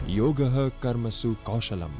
Yogah Karmasu Kaushalam.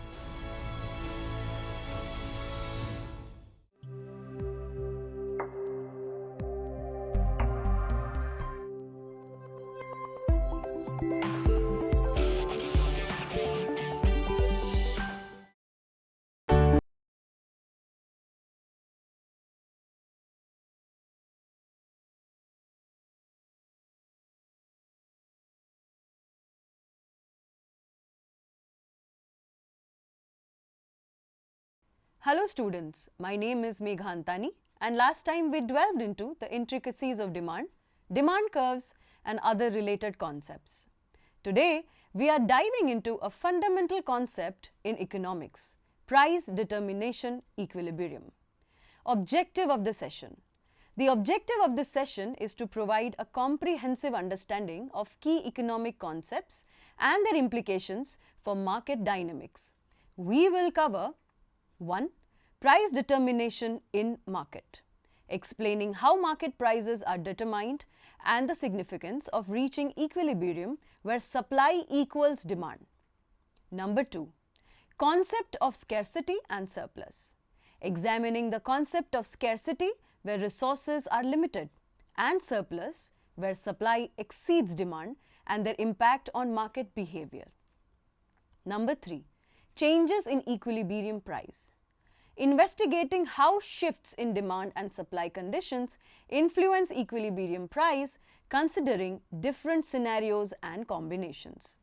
Hello students, my name is Meghantani and last time we delved into the intricacies of demand, demand curves and other related concepts. Today we are diving into a fundamental concept in economics, price determination equilibrium. Objective of the session. The objective of this session is to provide a comprehensive understanding of key economic concepts and their implications for market dynamics. We will cover 1. Price determination in market, explaining how market prices are determined and the significance of reaching equilibrium where supply equals demand. Number 2. Concept of scarcity and surplus, examining the concept of scarcity where resources are limited and surplus where supply exceeds demand and their impact on market behavior. Number 3. Changes in equilibrium price, investigating how shifts in demand and supply conditions influence equilibrium price considering different scenarios and combinations.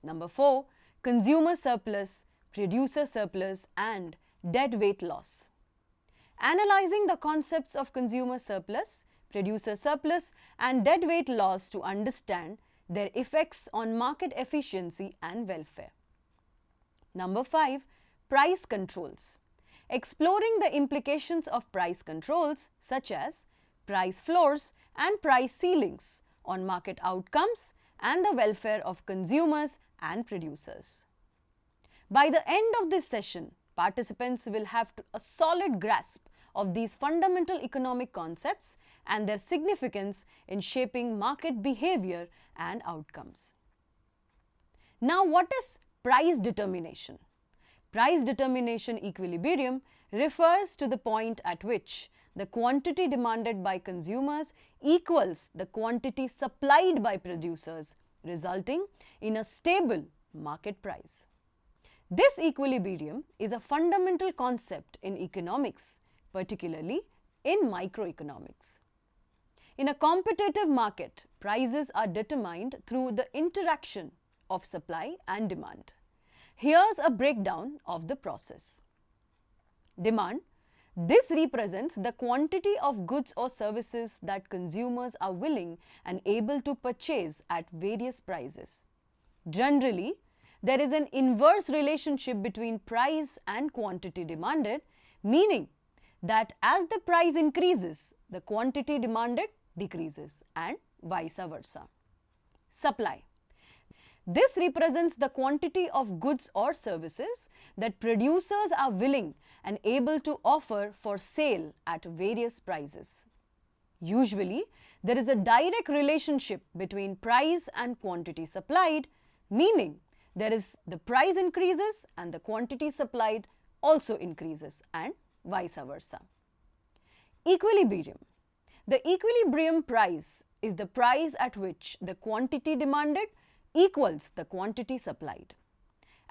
Number 4. Consumer surplus, producer surplus and deadweight loss. Analyzing the concepts of consumer surplus, producer surplus and deadweight loss to understand their effects on market efficiency and welfare. Number 5. Price controls, exploring the implications of price controls such as price floors and price ceilings on market outcomes and the welfare of consumers and producers. By the end of this session, participants will have a solid grasp of these fundamental economic concepts and their significance in shaping market behavior and outcomes. Now, what is price determination? Price determination equilibrium refers to the point at which the quantity demanded by consumers equals the quantity supplied by producers, resulting in a stable market price. This equilibrium is a fundamental concept in economics, particularly in microeconomics. In a competitive market, prices are determined through the interaction of supply and demand. Here's a breakdown of the process. Demand. This represents the quantity of goods or services that consumers are willing and able to purchase at various prices. Generally, there is an inverse relationship between price and quantity demanded, meaning that as the price increases, the quantity demanded decreases and vice versa. Supply. This represents the quantity of goods or services that producers are willing and able to offer for sale at various prices. Usually, there is a direct relationship between price and quantity supplied, meaning there is the price increases and the quantity supplied also increases and vice versa. Equilibrium. The equilibrium price is the price at which the quantity demanded equals the quantity supplied.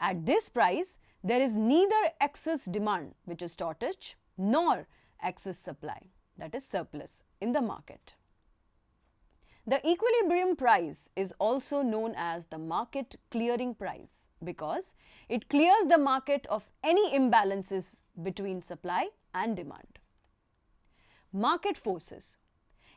At this price, there is neither excess demand, which is shortage, nor excess supply, that is surplus, in the market. The equilibrium price is also known as the market clearing price because it clears the market of any imbalances between supply and demand. Market forces.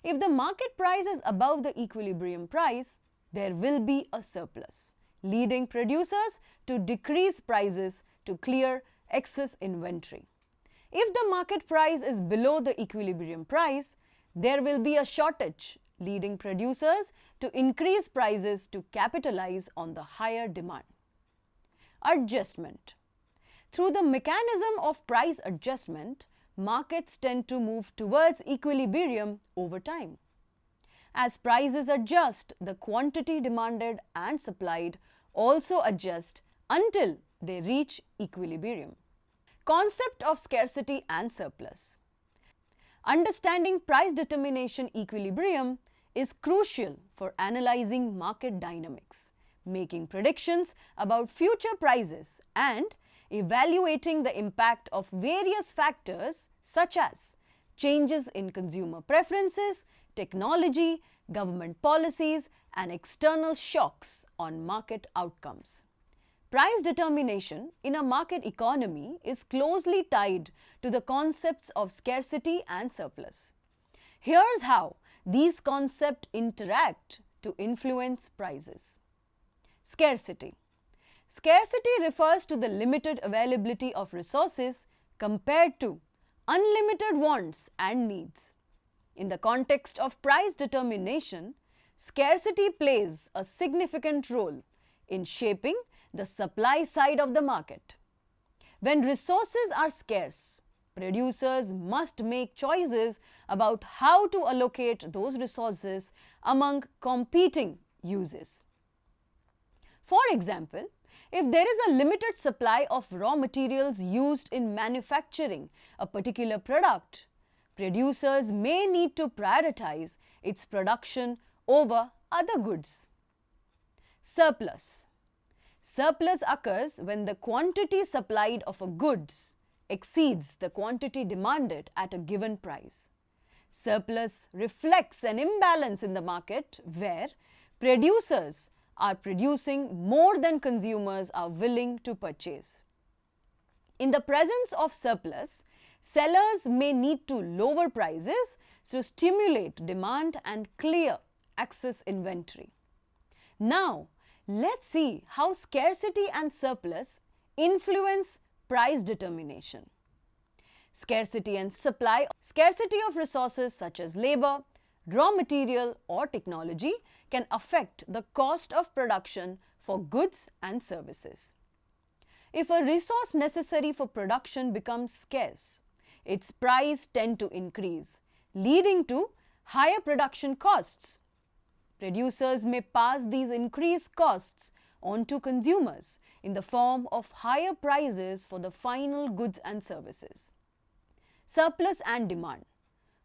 If the market price is above the equilibrium price, there will be a surplus, leading producers to decrease prices to clear excess inventory. If the market price is below the equilibrium price, there will be a shortage, leading producers to increase prices to capitalize on the higher demand. Adjustment. Through the mechanism of price adjustment, markets tend to move towards equilibrium over time. As prices adjust, the quantity demanded and supplied also adjust until they reach equilibrium. Concept of scarcity and surplus. Understanding price determination equilibrium is crucial for analyzing market dynamics, making predictions about future prices, and evaluating the impact of various factors such as changes in consumer preferences, technology, government policies, and external shocks on market outcomes. Price determination in a market economy is closely tied to the concepts of scarcity and surplus. Here's how these concepts interact to influence prices. Scarcity. Scarcity refers to the limited availability of resources compared to unlimited wants and needs. In the context of price determination, scarcity plays a significant role in shaping the supply side of the market. When resources are scarce, producers must make choices about how to allocate those resources among competing uses. For example, if there is a limited supply of raw materials used in manufacturing a particular product, producers may need to prioritize its production over other goods. Surplus. Surplus occurs when the quantity supplied of a goods exceeds the quantity demanded at a given price. Surplus reflects an imbalance in the market where producers are producing more than consumers are willing to purchase. In the presence of surplus, sellers may need to lower prices to stimulate demand and clear excess inventory. Now, let's see how scarcity and surplus influence price determination. Scarcity and supply. Scarcity of resources such as labor, raw material or technology can affect the cost of production for goods and services. If a resource necessary for production becomes scarce, its price tends to increase, leading to higher production costs. Producers may pass these increased costs on to consumers in the form of higher prices for the final goods and services. Surplus and demand.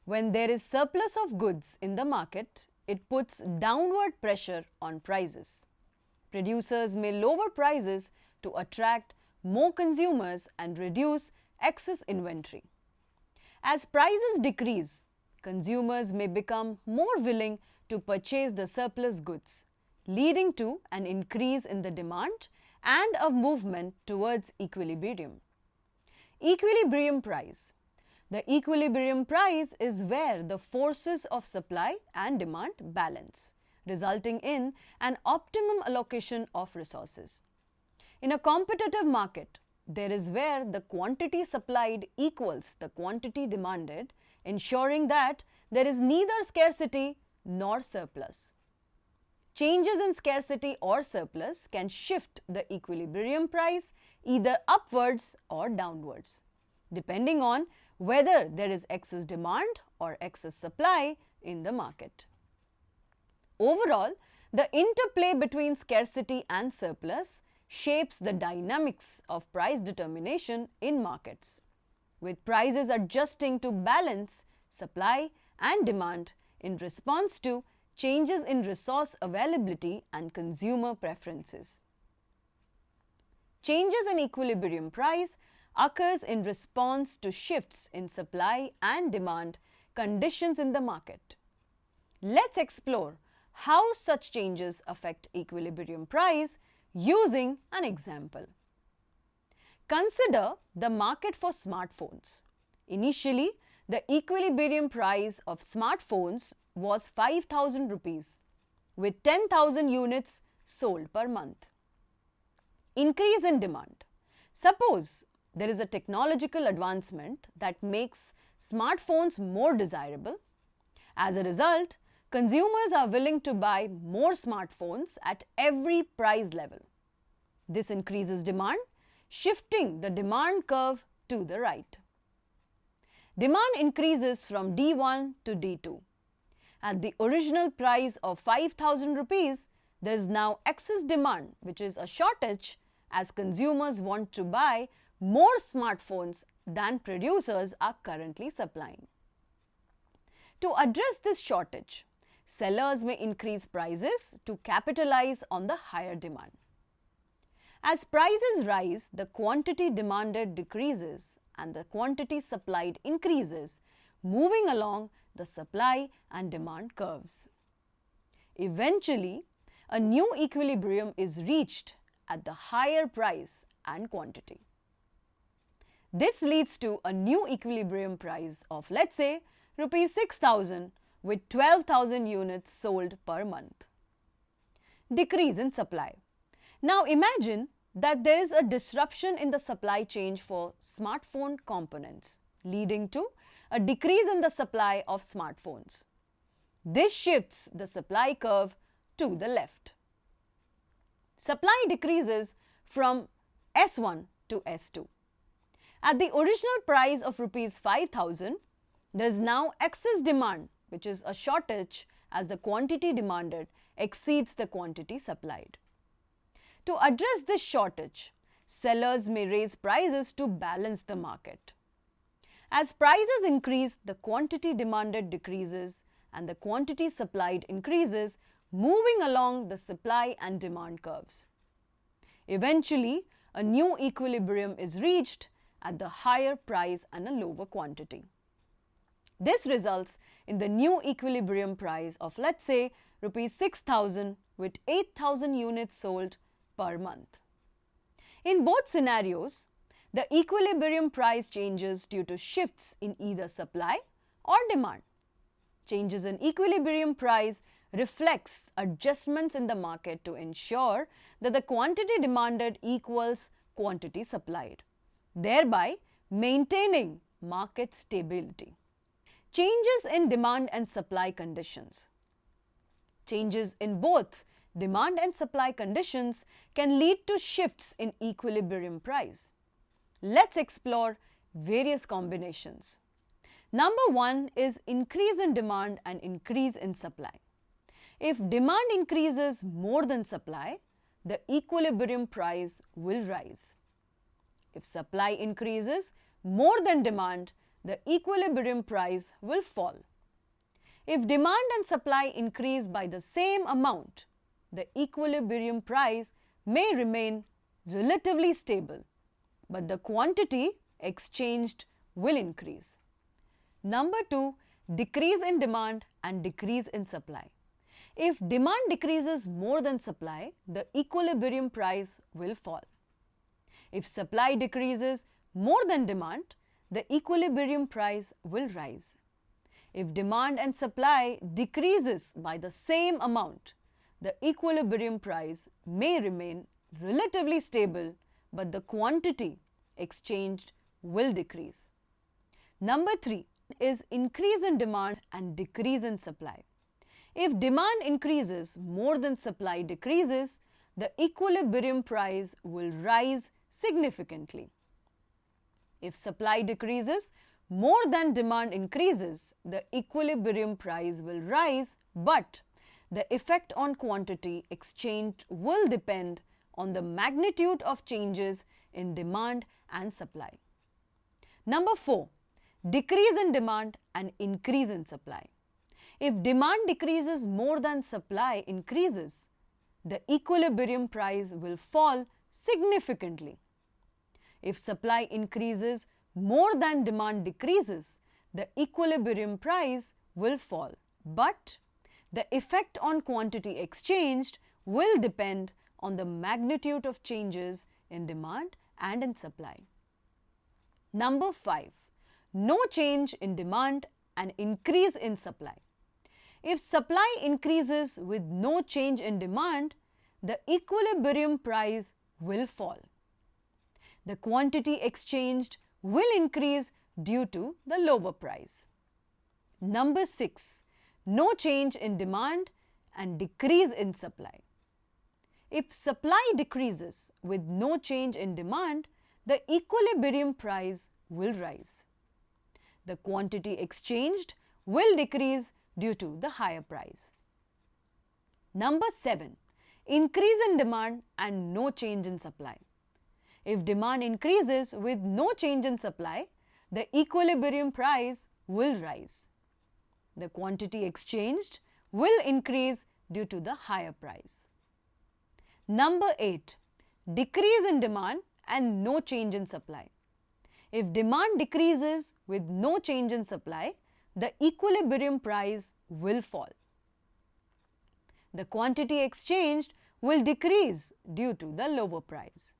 When there is surplus of goods in the market, it puts downward pressure on prices. Producers may lower prices to attract more consumers and reduce excess inventory. As prices decrease, consumers may become more willing to purchase the surplus goods, leading to an increase in the demand and a movement towards equilibrium. Equilibrium price. The equilibrium price is where the forces of supply and demand balance, resulting in an optimum allocation of resources. In a competitive market, there is where the quantity supplied equals the quantity demanded, ensuring that there is neither scarcity nor surplus. Changes in scarcity or surplus can shift the equilibrium price either upwards or downwards, depending on whether there is excess demand or excess supply in the market. Overall, the interplay between scarcity and surplus shapes the dynamics of price determination in markets, with prices adjusting to balance supply and demand in response to changes in resource availability and consumer preferences. Changes in equilibrium price occurs in response to shifts in supply and demand conditions in the market. Let's explore how such changes affect equilibrium price using an example. Consider the market for smartphones. Initially, the equilibrium price of smartphones was 5,000 rupees with 10,000 units sold per month. Increase in demand. Suppose there is a technological advancement that makes smartphones more desirable. As a result, consumers are willing to buy more smartphones at every price level. This increases demand, shifting the demand curve to the right. Demand increases from D1 to D2. At the original price of 5,000 rupees, there is now excess demand, which is a shortage, as consumers want to buy more smartphones than producers are currently supplying. To address this shortage, sellers may increase prices to capitalize on the higher demand. As prices rise, the quantity demanded decreases and the quantity supplied increases, moving along the supply and demand curves. Eventually, a new equilibrium is reached at the higher price and quantity. This leads to a new equilibrium price of, let's say, rupees 6,000 with 12,000 units sold per month. Decrease in supply. Now imagine that there is a disruption in the supply chain for smartphone components, leading to a decrease in the supply of smartphones. This shifts the supply curve to the left. Supply decreases from S1 to S2. At the original price of rupees 5,000, there is now excess demand, which is a shortage, as the quantity demanded exceeds the quantity supplied. To address this shortage, sellers may raise prices to balance the market. As prices increase, the quantity demanded decreases and the quantity supplied increases, moving along the supply and demand curves. Eventually, a new equilibrium is reached at the higher price and a lower quantity. This results in the new equilibrium price of, let's say, rupees 6,000 with 8,000 units sold per month. In both scenarios, the equilibrium price changes due to shifts in either supply or demand. Changes in equilibrium price reflects adjustments in the market to ensure that the quantity demanded equals quantity supplied, thereby maintaining market stability. Changes in demand and supply conditions. Changes in both demand and supply conditions can lead to shifts in equilibrium price. Let's explore various combinations. Number one is increase in demand and increase in supply. If demand increases more than supply, the equilibrium price will rise. If supply increases more than demand, the equilibrium price will fall. If demand and supply increase by the same amount, the equilibrium price may remain relatively stable, but the quantity exchanged will increase. Number two, decrease in demand and decrease in supply. If demand decreases more than supply, the equilibrium price will fall. If supply decreases more than demand, the equilibrium price will rise. If demand and supply decreases by the same amount, the equilibrium price may remain relatively stable, but the quantity exchanged will decrease. Number three is increase in demand and decrease in supply. If demand increases more than supply decreases, the equilibrium price will rise significantly. If supply decreases more than demand increases, the equilibrium price will rise, but the effect on quantity exchanged will depend on the magnitude of changes in demand and supply. Number four, decrease in demand and increase in supply. If demand decreases more than supply increases, the equilibrium price will fall significantly. If supply increases more than demand decreases, the equilibrium price will fall, but the effect on quantity exchanged will depend on the magnitude of changes in demand and in supply. Number five, no change in demand and increase in supply. If supply increases with no change in demand, the equilibrium price will fall. The quantity exchanged will increase due to the lower price. Number six, no change in demand and decrease in supply. If supply decreases with no change in demand, the equilibrium price will rise. The quantity exchanged will decrease due to the higher price. Number seven, increase in demand and no change in supply. If demand increases with no change in supply, the equilibrium price will rise. The quantity exchanged will increase due to the higher price. Number 8. Decrease in demand and no change in supply. If demand decreases with no change in supply, the equilibrium price will fall. The quantity exchanged will decrease due to the lower price.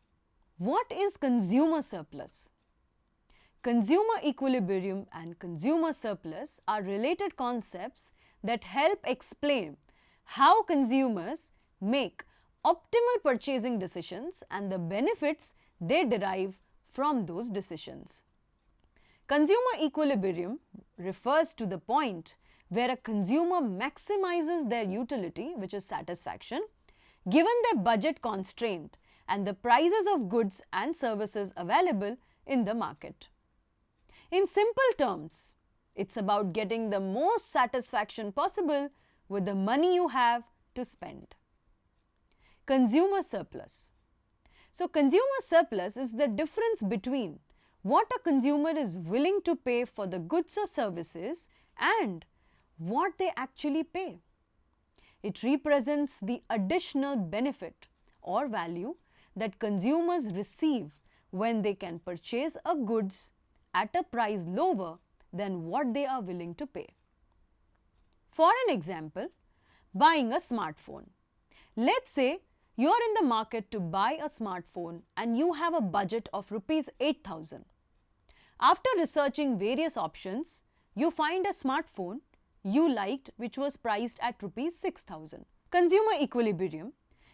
What is consumer surplus? Consumer equilibrium and consumer surplus are related concepts that help explain how consumers make optimal purchasing decisions and the benefits they derive from those decisions. Consumer equilibrium refers to the point where a consumer maximizes their utility, which is satisfaction, given their budget constraint and the prices of goods and services available in the market. In simple terms, it's about getting the most satisfaction possible with the money you have to spend. Consumer surplus. So, consumer surplus is the difference between what a consumer is willing to pay for the goods or services and what they actually pay. It represents the additional benefit or value that consumers receive when they can purchase a goods at a price lower than what they are willing to pay. For an example, buying a smartphone. Let's say you are in the market to buy a smartphone and you have a budget of rupees 8,000. After researching various options, you find a smartphone you liked which was priced at rupees 6,000. Consumer equilibrium.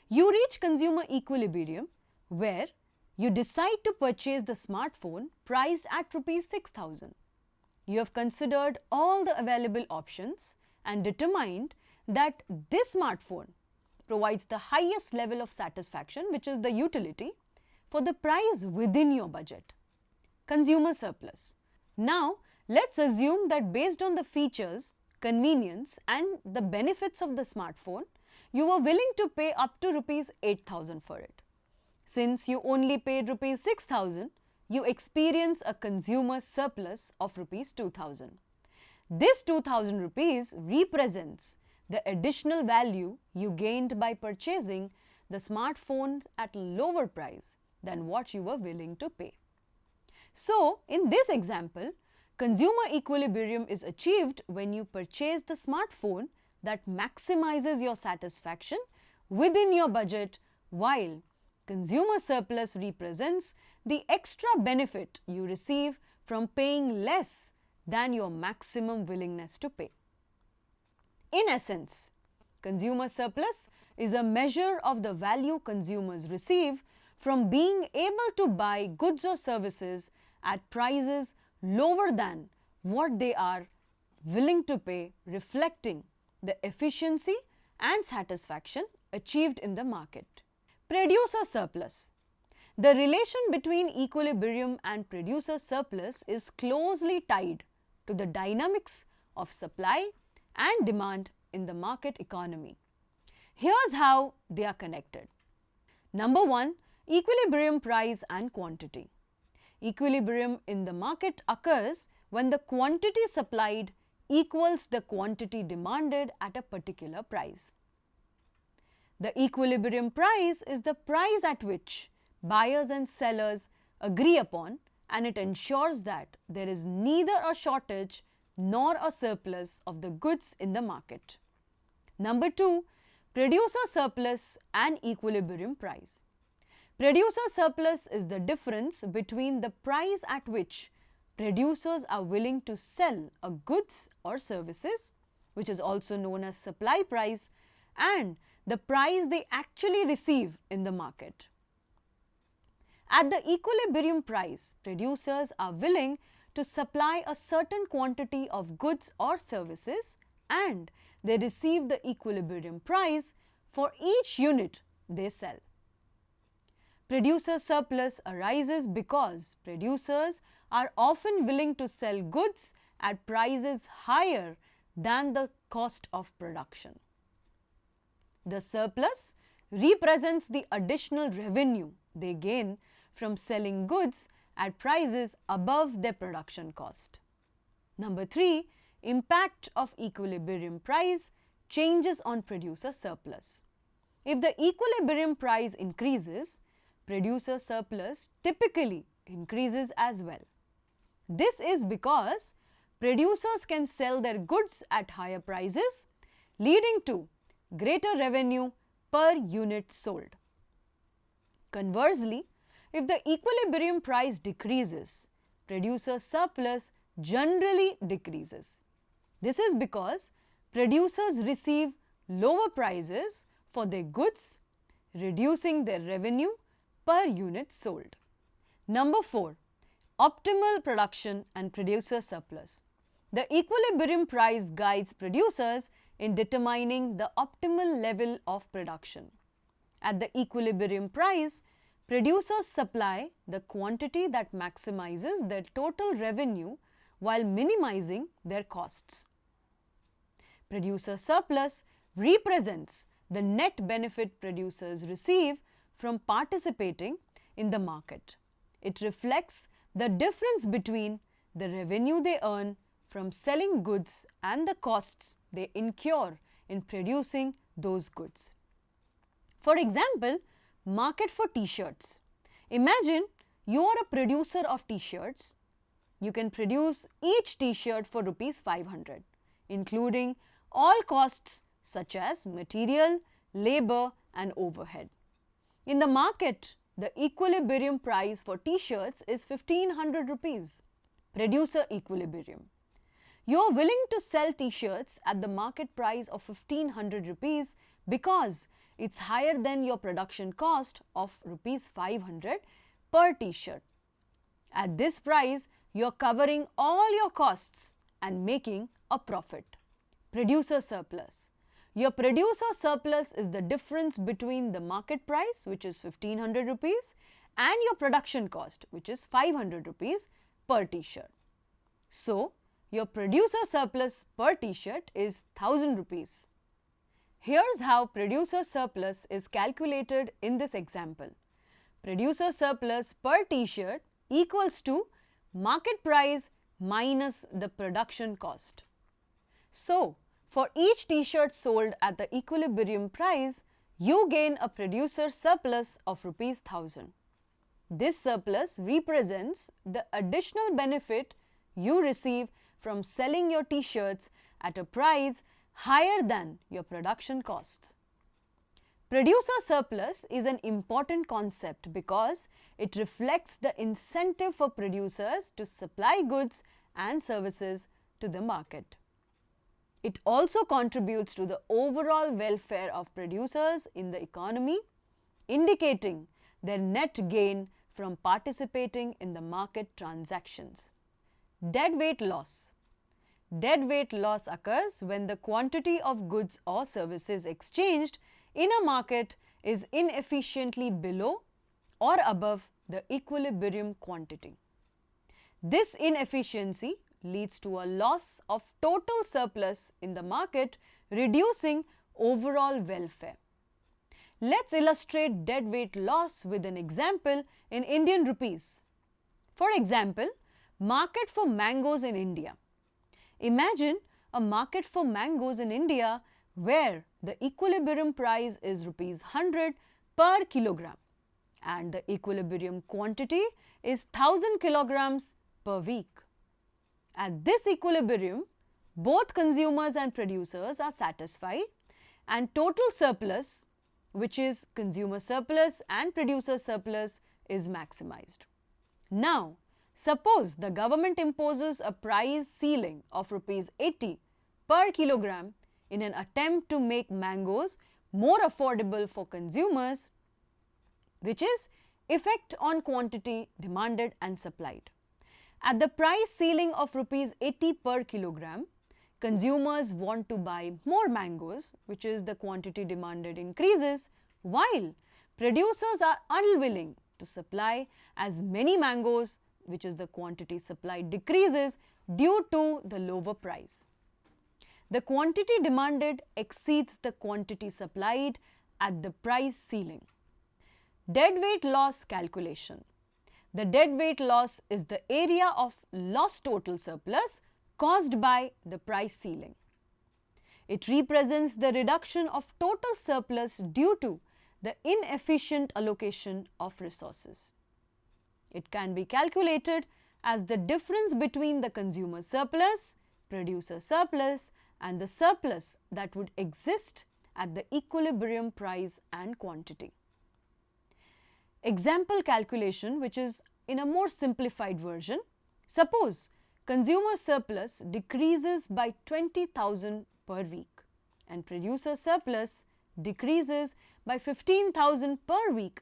You reach consumer equilibrium where you decide to purchase the smartphone priced at rupees 6,000. You have considered all the available options and determined that this smartphone provides the highest level of satisfaction, which is the utility, for the price within your budget. Consumer surplus. Now, let's assume that based on the features, convenience and the benefits of the smartphone, you were willing to pay up to rupees 8,000 for it. Since you only paid rupees 6,000, you experience a consumer surplus of rupees 2,000. This 2,000 rupees represents the additional value you gained by purchasing the smartphone at a lower price than what you were willing to pay. So, in this example, consumer equilibrium is achieved when you purchase the smartphone that maximizes your satisfaction within your budget, while consumer surplus represents the extra benefit you receive from paying less than your maximum willingness to pay. In essence, consumer surplus is a measure of the value consumers receive from being able to buy goods or services at prices lower than what they are willing to pay, reflecting the efficiency and satisfaction achieved in the market. Producer surplus. The relation between equilibrium and producer surplus is closely tied to the dynamics of supply and demand in the market economy. Here's how they are connected. Number 1, equilibrium price and quantity. Equilibrium in the market occurs when the quantity supplied equals the quantity demanded at a particular price. The equilibrium price is the price at which buyers and sellers agree upon, and it ensures that there is neither a shortage nor a surplus of the goods in the market. Number 2, producer surplus and equilibrium price. Producer surplus is the difference between the price at which producers are willing to sell a goods or services, which is also known as supply price, and the price they actually receive in the market. At the equilibrium price, producers are willing to supply a certain quantity of goods or services, and they receive the equilibrium price for each unit they sell. Producer surplus arises because producers are often willing to sell goods at prices higher than the cost of production. The surplus represents the additional revenue they gain from selling goods at prices above their production cost. Number 3, impact of equilibrium price changes on producer surplus. If the equilibrium price increases, producer surplus typically increases as well. This is because producers can sell their goods at higher prices, leading to greater revenue per unit sold. Conversely, if the equilibrium price decreases, producer surplus generally decreases. This is because producers receive lower prices for their goods, reducing their revenue per unit sold. Number 4, optimal production and producer surplus. The equilibrium price guides producers in determining the optimal level of production. At the equilibrium price, producers supply the quantity that maximizes their total revenue while minimizing their costs. Producer surplus represents the net benefit producers receive from participating in the market. It reflects the difference between the revenue they earn from selling goods and the costs they incur in producing those goods. For example, market for t-shirts. Imagine you are a producer of t-shirts. You can produce each t-shirt for rupees 500, including all costs such as material, labor and overhead. In the market, the equilibrium price for t-shirts is 1500 rupees. Producer equilibrium. You are willing to sell t-shirts at the market price of 1500 rupees because it's higher than your production cost of rupees 500 per t-shirt. At this price, you are covering all your costs and making a profit. Producer surplus. Your producer surplus is the difference between the market price, which is 1500 rupees, and your production cost, which is 500 rupees per t-shirt. So, your producer surplus per t-shirt is 1000 rupees. Here's how producer surplus is calculated in this example. Producer surplus per t-shirt equals to market price minus the production cost. So, for each t-shirt sold at the equilibrium price, you gain a producer surplus of rupees 1000. This surplus represents the additional benefit you receive from selling your t-shirts at a price higher than your production costs. Producer surplus is an important concept because it reflects the incentive for producers to supply goods and services to the market. It also contributes to the overall welfare of producers in the economy, indicating their net gain from participating in the market transactions. Deadweight loss. Deadweight loss occurs when the quantity of goods or services exchanged in a market is inefficiently below or above the equilibrium quantity. This inefficiency leads to a loss of total surplus in the market, reducing overall welfare. Let's illustrate deadweight loss with an example in Indian rupees. For example, market for mangoes in India. Imagine a market for mangoes in India where the equilibrium price is rupees 100 per kilogram and the equilibrium quantity is 1000 kilograms per week. At this equilibrium, both consumers and producers are satisfied and total surplus, which is consumer surplus and producer surplus, is maximized. Now, suppose the government imposes a price ceiling of rupees 80 per kilogram in an attempt to make mangoes more affordable for consumers, which is effect on quantity demanded and supplied. At the price ceiling of rupees 80 per kilogram, consumers want to buy more mangoes, which is the quantity demanded increases, while producers are unwilling to supply as many mangoes, which is the quantity supplied decreases due to the lower price. The quantity demanded exceeds the quantity supplied at the price ceiling. Deadweight loss calculation. The deadweight loss is the area of lost total surplus caused by the price ceiling. It represents the reduction of total surplus due to the inefficient allocation of resources. It can be calculated as the difference between the consumer surplus, producer surplus, and the surplus that would exist at the equilibrium price and quantity. Example calculation, which is in a more simplified version. Suppose consumer surplus decreases by 20,000 per week and producer surplus decreases by 15,000 per week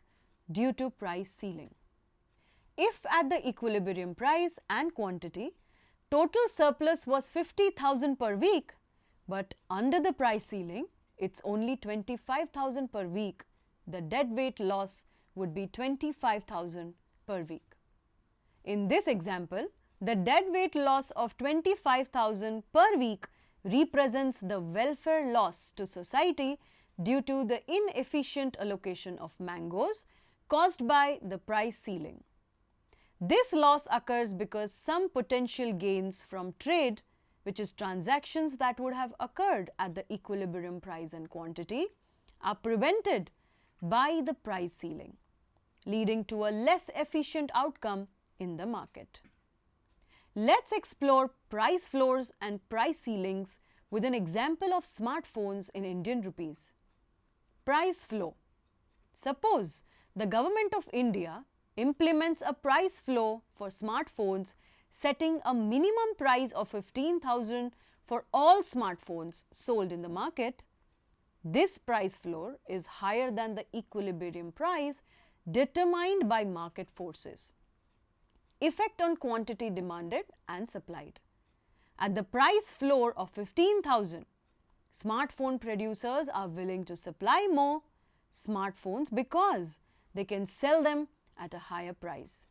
due to price ceiling. If at the equilibrium price and quantity, total surplus was 50,000 per week, but under the price ceiling, it's only 25,000 per week, the deadweight loss would be 25,000 per week. In this example, the deadweight loss of 25,000 per week represents the welfare loss to society due to the inefficient allocation of mangoes caused by the price ceiling. This loss occurs because some potential gains from trade, which is transactions that would have occurred at the equilibrium price and quantity, are prevented by the price ceiling, leading to a less efficient outcome in the market. Let's explore price floors and price ceilings with an example of smartphones in Indian rupees. Price floor. Suppose the Government of India implements a price floor for smartphones setting a minimum price of 15,000 for all smartphones sold in the market. This price floor is higher than the equilibrium price determined by market forces. Effect on quantity demanded and supplied. At the price floor of 15,000, smartphone producers are willing to supply more smartphones because they can sell them at a higher price.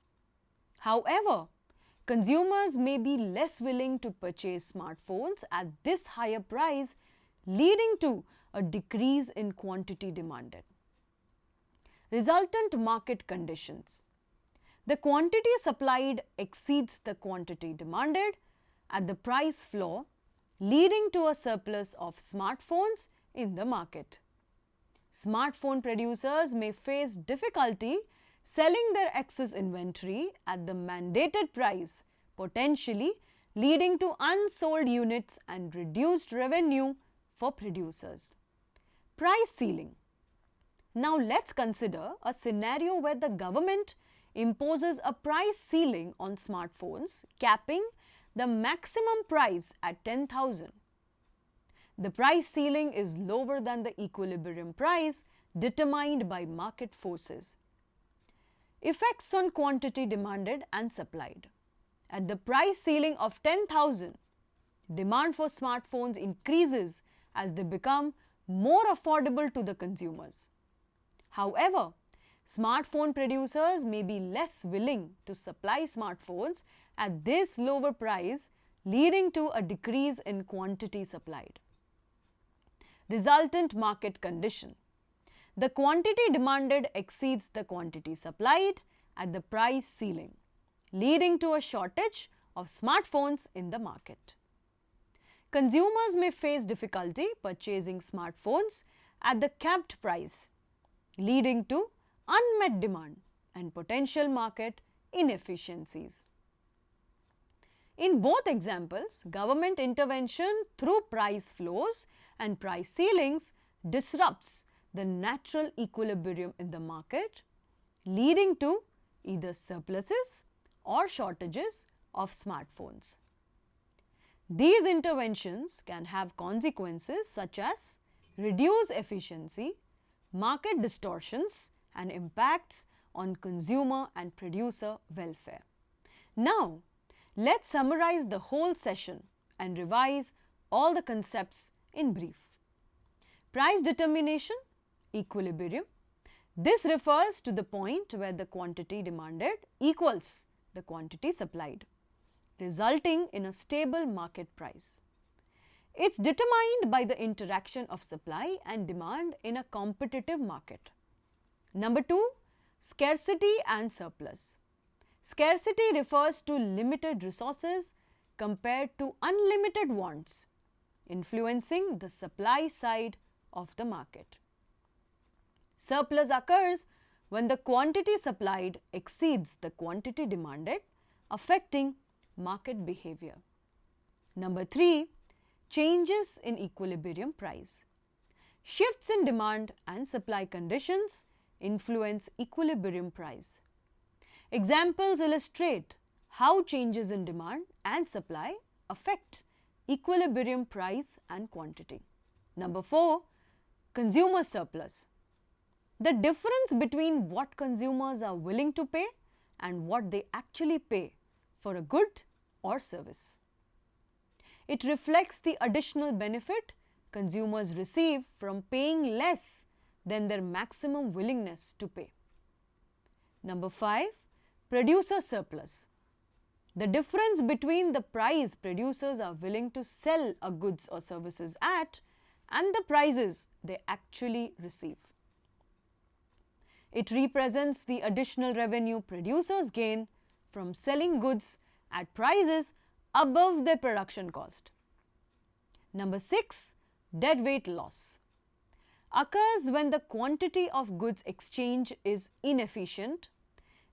However, consumers may be less willing to purchase smartphones at this higher price, leading to a decrease in quantity demanded. Resultant market conditions. The quantity supplied exceeds the quantity demanded at the price floor, leading to a surplus of smartphones in the market. Smartphone producers may face difficulty selling their excess inventory at the mandated price, potentially leading to unsold units and reduced revenue for producers. Price ceiling. Now let's consider a scenario where the government imposes a price ceiling on smartphones, capping the maximum price at 10,000. The price ceiling is lower than the equilibrium price determined by market forces. Effects on quantity demanded and supplied. At the price ceiling of 10,000, demand for smartphones increases as they become more affordable to the consumers. However, smartphone producers may be less willing to supply smartphones at this lower price, leading to a decrease in quantity supplied. Resultant market condition. The quantity demanded exceeds the quantity supplied at the price ceiling, leading to a shortage of smartphones in the market. Consumers may face difficulty purchasing smartphones at the capped price, leading to unmet demand and potential market inefficiencies. In both examples, government intervention through price floors and price ceilings disrupts the natural equilibrium in the market, leading to either surpluses or shortages of smartphones. These interventions can have consequences such as reduced efficiency, market distortions, and impacts on consumer and producer welfare. Now, let's summarize the whole session and revise all the concepts in brief. Price determination, equilibrium. This refers to the point where the quantity demanded equals the quantity supplied, resulting in a stable market price. It's determined by the interaction of supply and demand in a competitive market. Number 2, scarcity and surplus. Scarcity refers to limited resources compared to unlimited wants, influencing the supply side of the market. Surplus occurs when the quantity supplied exceeds the quantity demanded, affecting market behavior. Number 3, changes in equilibrium price. Shifts in demand and supply conditions influence equilibrium price. Examples illustrate how changes in demand and supply affect equilibrium price and quantity. Number 4, consumer surplus. The difference between what consumers are willing to pay and what they actually pay for a good or service. It reflects the additional benefit consumers receive from paying less than their maximum willingness to pay. Number 5, producer surplus. The difference between the price producers are willing to sell a goods or services at and the prices they actually receive. It represents the additional revenue producers gain from selling goods at prices above their production cost. Number 6, deadweight loss. Occurs when the quantity of goods exchanged is inefficient,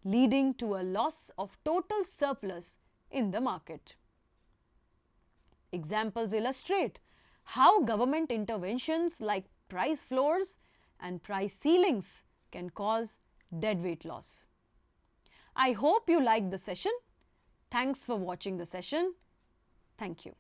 leading to a loss of total surplus in the market. Examples illustrate how government interventions like price floors and price ceilings can cause deadweight loss. I hope you liked the session. Thanks for watching the session. Thank you.